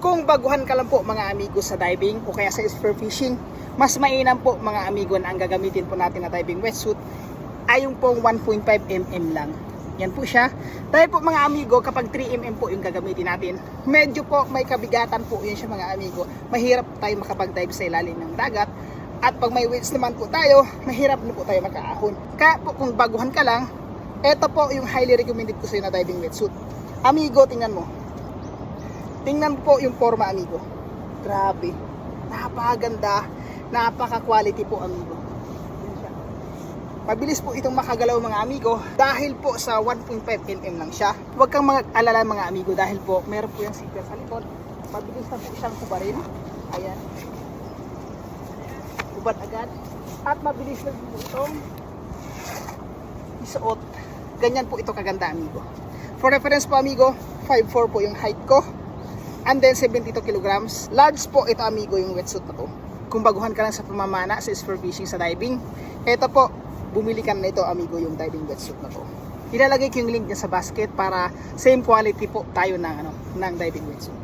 Kung baguhan ka lang po mga amigo sa diving o kaya sa spearfishing, mas mainam po mga amigo na ang gagamitin po natin na diving wetsuit ay yung pong 1.5 mm lang. Yan po siya. Dahil po mga amigo, kapag 3 mm po yung gagamitin natin, medyo po may kabigatan po yun siya mga amigo. Mahirap tayo makapag-dive sa ilalim ng dagat. At pag may weights naman po tayo, mahirap na po tayo makaahon. Kaya po kung baguhan ka lang, ito po yung highly recommended ko sa na diving wetsuit. Amigo, tingnan mo. Tingnan po yung forma amigo. Grabe. Napakaganda. Napaka-quality po amigo. Mabilis po itong makagalaw mga amigo dahil po sa 1.5 mm lang siya. Huwag kang mag-alala mga amigo dahil po meron po yung zipper sa likod. Mabilis na po siyang kubarin. Ayan. Kubad agad. At mabilis na po itong isuot. Ganyan po ito kaganda amigo. For reference po amigo, 5'4 po yung height ko. And then 72 kilograms. Large po ito amigo yung wetsuit na to. Kung baguhan ka lang sa pamamana sa spearfishing sa diving, ito po, bumili ka na ito amigo yung diving wetsuit na to. Ilalagay ko yung link niya sa basket para same quality po tayo ng diving wetsuit.